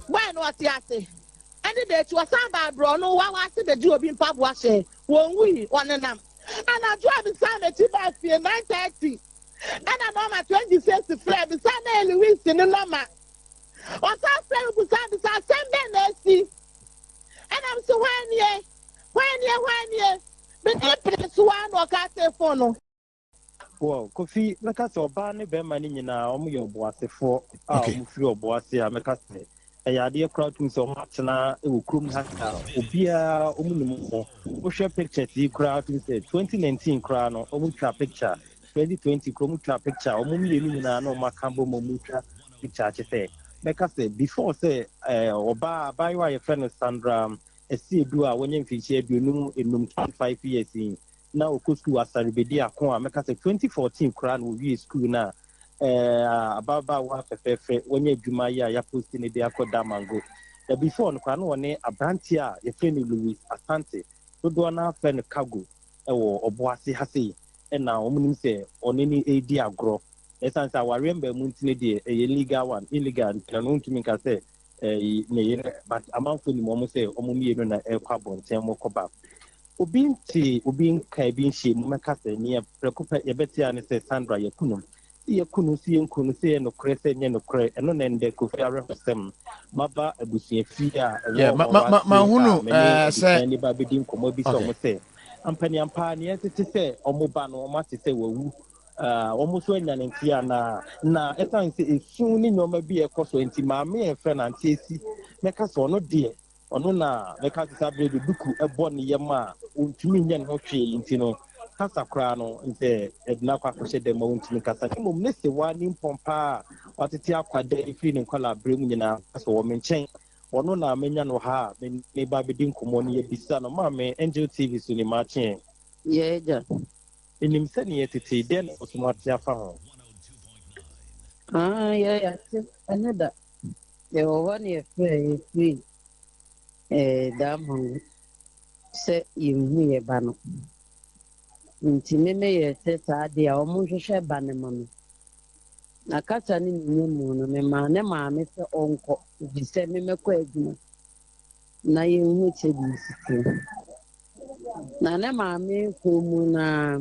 When was yase? And the day to a samba bro, no one was the Jew being pub washing. Won't we one and them? And I drive the sun at 9:30. And I know my 26th to flare the Sunday Louis in the Lama. Or some flare beside the Sunday. And I'm so when ye, but if one or cat phone. Well, coffee, like I saw, Barney Berman in our boase for our Mufio boase, Amecase. A idea crowd so much now, it will come has Obia Umumo. Osha picture, the crowd say 2019 crown or Omutra picture, 2020 Cromutra picture, or Mumina no Macambo Momutra picture. Say, Mecase, before say, Oba, by your friend Sandra, a sea dua when you feature you in 25 years in. Now school as Saribedi Akon make us 2014 crown will be school now ababa wa fefe when you dwuma ya post in the akoda mango the before no crown one abranti a ye friend Louis Asante do na friend cargo ewo oboase hase e na omunim se oneni edi agro esansa wa remember muntine de illegal one illegal na no ntumi ka se but amount ni mo say omumi no na e kwabon tem mo koba Ubin Kabin she Macassa near Precopa Yabetia and say Sandra Yakunum. Yakunu see and Kunuse no crescent no cray and non end the Kufia Sem. Maba a bussy fear. Yeah, Mahunu, say anybody didn't come over some say. And Penny and Pani to say, or Mobano, or must say, almost when an Fiana. Now, as I say, soon in your may be a cost 20 mammy and friend and Chasey. Make us or not dear. Ono na meka sabre de duku ebo ne yema ontumi nya no hwe ntino kasa kra no nse edna kwa kwhye de ma ontumi kasa mom ne se wani mpompa watete akwada ifiri ne kwala brem nyina aso wo menchen ono na menya no ha me ba bedi nkomo ne yebisa no ma me Angel TV so ni ma chen Yeah, enim se ne yetete den otomati afa ho yeah, another. There were 1 year free. Damn, say you me a banner. Intimate me says idea almost share banner money. Na kata ni nyemu me ma ne ma me se onko bi se me mekọ adwuma na ye hu che bi sisi na ne ma me ko mu na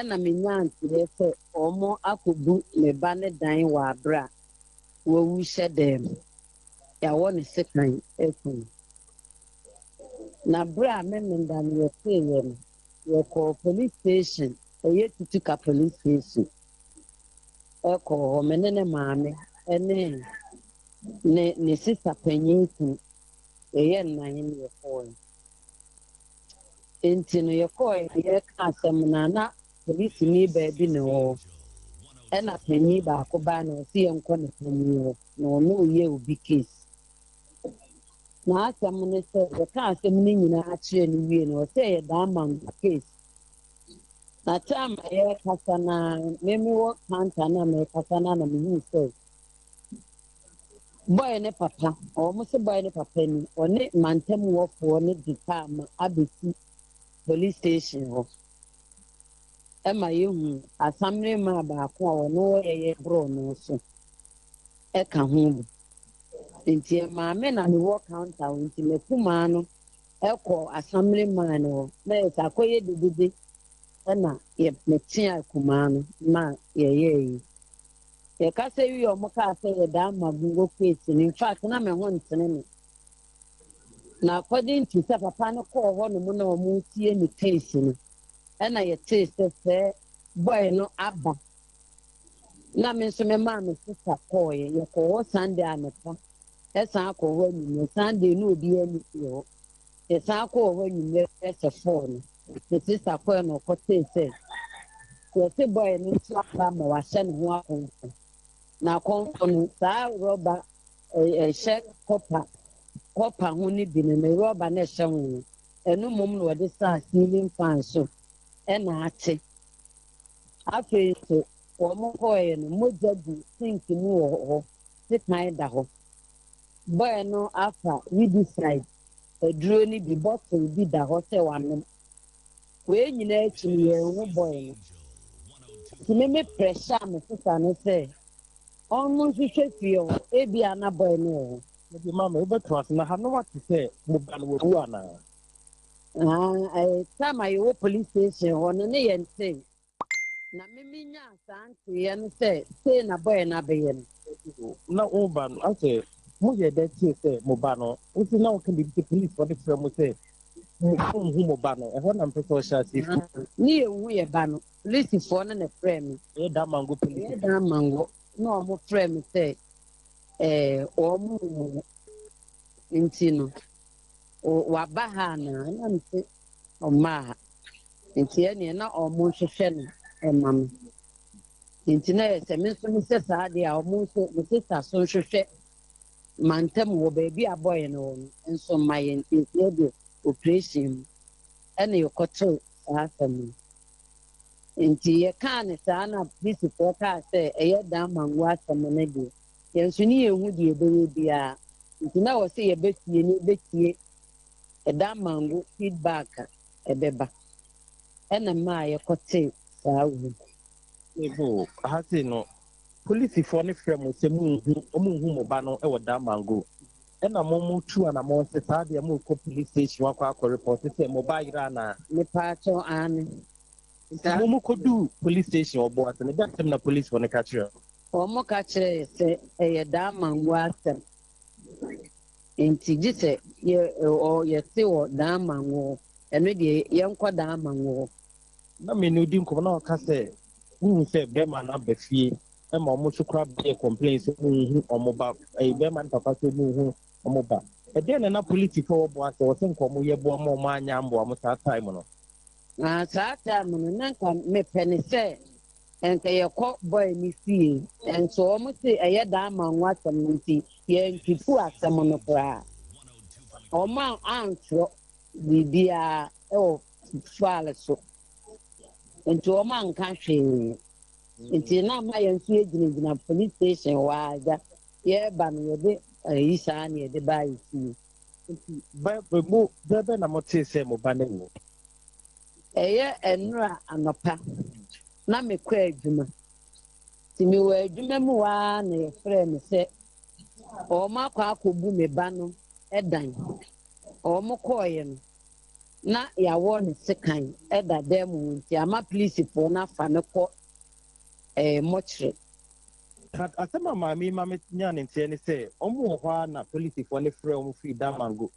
na me nyanti le se omo akobu me ba ne dan wa abra wo wu hye dem ya wo ne sekan ekun na bra me ndan ye se ye ko police station ye tutuka police station eko menene maame ene ne sister penyeku eye nan ye ko enti no ye ko ye ka asem na police ni ba bi ne ho ena penyi ba ko ba na si enko ne penyi ho no no ye obi case na asem ne se ye ka asem ni nyina a kire ni wie no se ye da man case na time ye kasa na meme wo kanta na me kasa na me say boy ne papa o mo se boy ne papa ni one mantem wo fo ne dikam abesi police station ho e ma yehu asamre ma ba ko o no ye bro no so e ka hu nti ma me na me wo counter nti me kuma no e ko asamre ma no na e sa ko ye dede na ye metia kuma no ma ye ye ka se wi o mo ka se ye da magungo kwesi in fact na me ho ntene me na according to say papa no ko ho no mo na o mo tie ni case no na ye taste se boy no aba na me so me ma me sister ko ye ko ho Sunday amefa esa ko ho ni Sunday no obi ani yo esa ko ho ni ese phone the sister ko no ko taste se boy no slap ma wa sha ne ho akonfo na akonfo no sa rubber check copper ho ni bi ne rubber na hye ho enu mom no de sa ceiling fan so na ate afi so wo mo ko ye no moja du sink ni wo ho se kan da ho boy no afa we decide eduro ni bi bottle bi da ho se wa no we nyina achi ye ho boy no me pressure me sister no say almost feel ebi anabo no. The mama, over to us, and I have no what to say. Muban will na. Time I go police station on an and say. Na mimi nya asante ya no say na boy na be ye Na Uban, I say, Muya that say, Mubano, which is now can be the police for the firm will say, Mubano, and when I'm so sure, if ni ewu ye ba no lisi fo na na frame you da mango police, ye da mango no mo frame say o mu nti no o wa ba ha na na nti o ma nti ye ne na o mo hwehwe no e ma me nti na ye se me so me se sa de a o mo so me se sa so hwehwe mantem wo ba bi aboy no nso ma ye nti ye de operation ene yokoto asem nti ye kan sa na bisipo ka se eye dan mango asem ne de ye nso ni ehu de ebe bia nti na wo se ye betie ni betie e dan mango feedback ebeba ena ma ye kote sa wu Ebo, I say no. Police for the firm will say, Mubano, or da mango. And a moment two and a month, the move police station, walk report, say, mobile rana. ne pacho an Momo could do police station or board, and that's the police for the catcher. o mo ka kire se eye dan mango asem nti gise ye o ye se o dan mango eno de ye nkɔ dan mango Na me no dim come now, Casse. Who said Beman up the fee, and my most crab complaints or mobile, a Beman papa to move or mobile. And then another police for boys or some come here, more man, yambo, almost that time. na saa time no na nka mepɛ ne sɛ nka yɛkɔ boy ne fie nso wɔn se ɛyɛ daa ma nwa asɛm no nti yɛntwifu asɛm no koraa wɔn a antwerɛ biribiara ɛwɔ faale so nti wɔn anka hwee nti na ama yɛn nso yɛgyinagyina police station wɔ agya yɛreba no yɛde ayi saa na yɛde baa yɛ fie Bible, Bebe, na mote say Mobane. ɛyɛ nnura anɔpa na mekɔ adwuma nti mewɔ adwuma mu waa na yɛfrɛ me sɛ wɔn akɔ akɔbu me ba no dan wɔn kɔɔeɛ no na yɛawɔ ne sekan da dan mu nti ama polisifoɔ no afa me kɔ mɔkyerɛ Asema mami mami nyane ntie ne say omo hɔ na police for ne frɛ omo free da mango.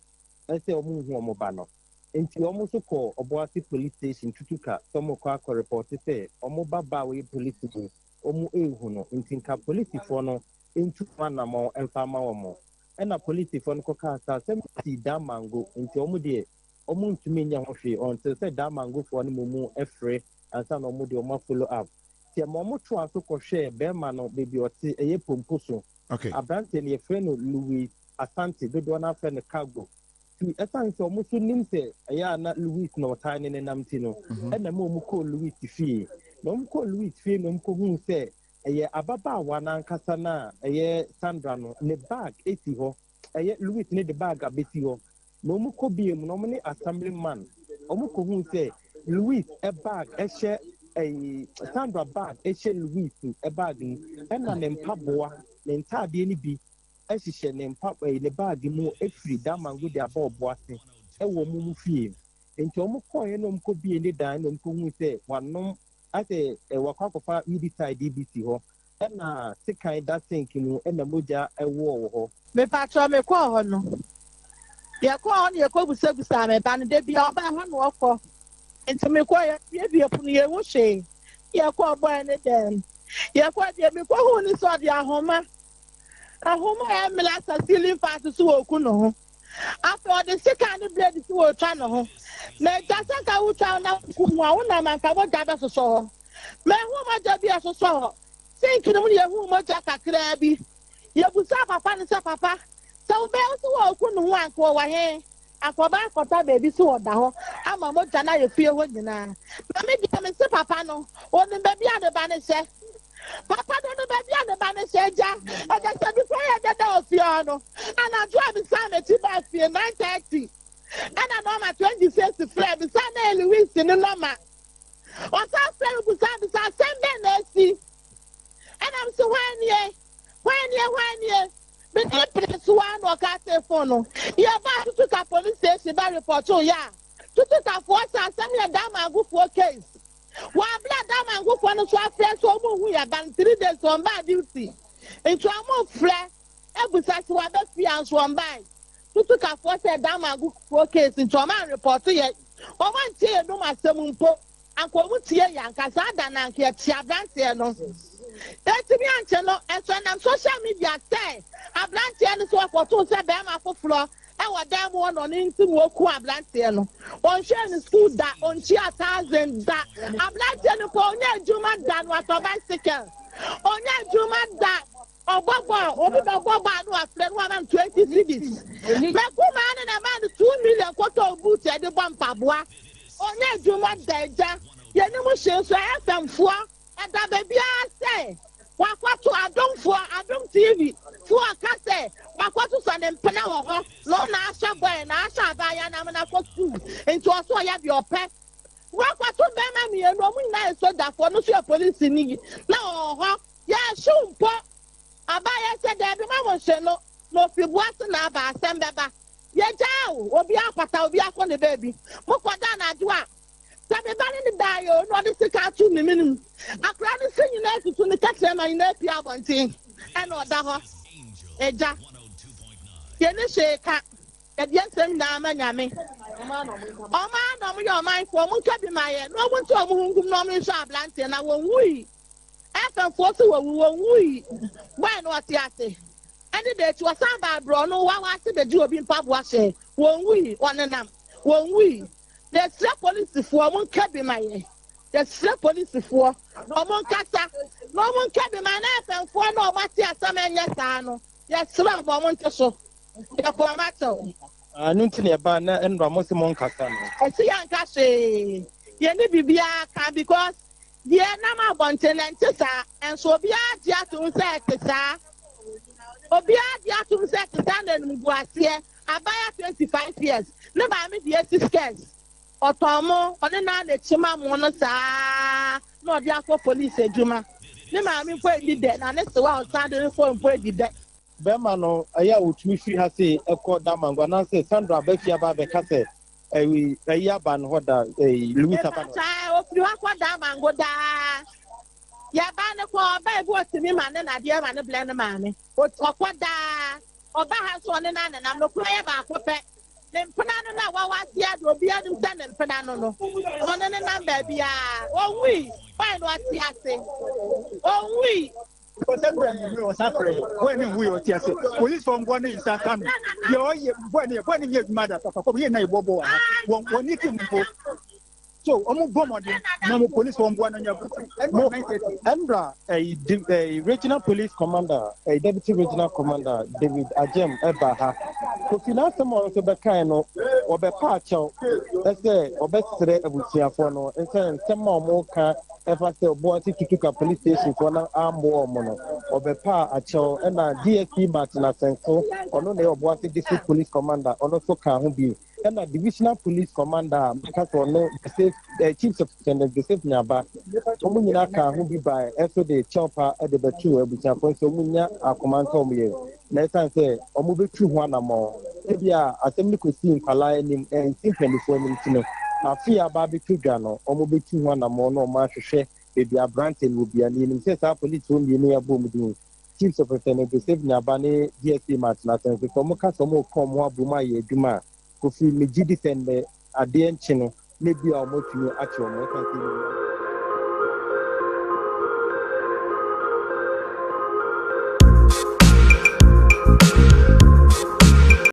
I say omo hu omo ba no. Enti omo so kɔ Oboase police station tutuka somo kɔ akɔ report say omo baba we police bu omo ehu no enti nka police for no entu na mo emfa ma omo. Ɛna police for no kɔ ka sa sɛ si da mango enti omo de omo ntumi nya ho hwe until say da mango for no mu efrɛ ansa na omo de omo follow up. Momo to aso kɔhwɛ bɛrima no baby ɔte ɛyɛ pompo so abrante ne yɛfrɛ no Louis Asante dodoɔ no afrɛ no cargo ti ɛsan sɛ ɔmo so nim sɛ ɛyɛ ana Louis na ɔtaa ne nenam ti no ɛna ma ɔmo kɔɔ Louis fie na ɔmo kɔɔ Louis fie na ɔmo kɔhuu sɛ ɛyɛ ababaawa n'ankasa na ɛyɛ Sandra no ne bag esi hɔ ɛyɛ Louis ne de bag abesi hɔ na ɔmo kɔ bie mu na ɔmo ne assemblyman ɔmo kɔhuu sɛ Louis bag ɛhyɛ Sandra bag ɛhyɛ Louis bag ni ɛna ne mpaboa ne ntaadeɛ ni bi ɛhyehyɛ ne ne bag mu efiri da mango de aba Oboase ɛwɔ ɔmo mu fie nti ɔmo kɔɔ na ɔmo kɔ bie ne dan na ɔmo kɔ hu sɛ wanom asɛ wakɔ akɔfa herbicide DBC hɔ ɛna sekan da sink mu ɛna mogya ɛwɔ hɔ. mepatro me kɔɔ hɔ no yɛkɔɔ hɔ no yɛkɔ busabusa me ba no da bia ɔbaa hɔ na ɔkɔ nti me kɔ yɛbie pono yɛwu hwee yɛkɔ ɔbɔɛ ne dɛm yɛkɔ deɛ mekɔ hu ne sɛ ɔde ahoma ɛmela sa ceiling fast so wɔ oku no ho afei ɔde sika ne blade so wɔ otwa no ho na agya sɛ nka wotwa na kumu a wonam anka mogya bɛsosɔ hɔ mahu mogya bi ɛsosɔ hɔ sink no mu ne yɛhu mogya kakraa bi yɛbusa papa ne sɛ papa sɛ wobɛyɛ so wɔ oku no ho anka wɔwɔ he akɔba akɔta baabi so wɔ da hɔ ama mogya na yɛ fie hɔ nyinaa na me deɛ me se papa no ɔnim baabi a ne ba ne hyɛ papa no no baabi a ne ba ne hyɛ agya ɛgya sɛ before yɛdeda wɔ fie hɔ no anadwo a bisa m'akyi ba fie 9:30 ɛna nɔɔma 26 frɛ bisa na Louis ne nɔɔma ɔsan frɛ me bisa asɛm bɛn na asi ɛna m so hwan nie When but the place one or cat phone. Yeah, but to the police station by report. Oh, yeah. To the force and send me a damn and go for case. One blood damn and go for no swap flesh over we are done 3 days on bad duty. Into a more flesh, every such one that fiance one by. To the force a damn and go for case into a man report yet. Or one tear no my seven po and come with tear young Casada and here Tiabrantia no. That's me and channel and so on social media say a blantian is what for 2 Sabama for floor. I was damn one on into Moku Blantiano. On sharing school that on Chia 1,000 that a Blantiano for Onya Juma Dan was a bicycle. Onya Juma that or Baba or Baba no a friend 120 cities. Mekuman and a man 2 million quarter boots at the Bampabua. Onya Juma Deja. Yenu shows FM for and that baby I say. What to I don't TV. For a cassette, what to send them Panawa, Lona Asha Boy and Asha Diana for 2, and to also have your pet. What to them and Roman nice so that for no police in me. No, yeah, soon, pop. I buy I said that the mamma said no, if you want to know about Sambaba. Yeah, will be up at I'll be up on the baby. Mokwadana Dua. Sabe in the dial, not the sick out to me minimum. I cried the singing night to the catch them in the Piabonting. And what the Eja. Yenisha cat. At yes, and Damanyami. Oh, man, your mind for Munkabi Maya. No one to a moon who normally shall blank and I won't we. After 40, we won't we. When was Yate? Any day to a samba bro, no one was the Jew being Pabuase. Won't we? One and them. Won't we? The slap police for one cabin my the slap police for no one cassa, no one cabin my knife and for no Matia Samanyasano. Yes, slap for one so. The formato. Nuntin Yabana and Ramosimon Casano. I see Yankashe. Yenny Bibia because the Nama Bonten and Tessa and so be a Jatum Tessa. Obia Jatum Tessa and Muguasia. I buy 25 years. Never meet the scarce. Otomo, on the night that Chima Monasa, no, the police, Juma. The mammy put the dead, and that's the one standing for and put the dead. Bemano, a year which we has a court daman, when I say Sandra Beccia Babacase, a yaban, what a Louis Child, you are what daman go da. Yabana for bad words to me, man, and I dear man, a blend of money. What da? Or perhaps one and I'm no player about pet. Then Panana, what was the other? Be Adam San and Panano. On an baby. Oh, we find what he has said. Oh, we. When we were here, police from one is that coming. When your mother, Papa, you know, Bobo, one need to. So, almost no police from one on your Embra, a regional police commander, a deputy regional commander, David Ajem Ebaha. So, finance someone to be kind of or be partial, let's say, or best today, I would say, for no, and saying some more car, if I say, boy, to a police station for an arm war mono, or be par at show, and a DSP Martin Asenso, or no, they are boy, district police commander, or also can be. And a divisional police commander, because or no, the chief superintendent, the safe Naba, Omunaka, who be by after the chopper at the Batu, which are for Somunia, our command from you. Next time say, Omubi 2 1 more. Maybe I assembly could see in Palayan and simply for me. I fear barbecue gano, Omubi 2 1 more, no marsh share, maybe a Branton will be an in says our police won't be near boom doing. Chief superintendent, the safe Nabani, DSP Martin, and the Comoca, Somo, Comwa, Buma, Duma. Kofi Mejidi send the Adian channel, maybe I'll motivate you actually.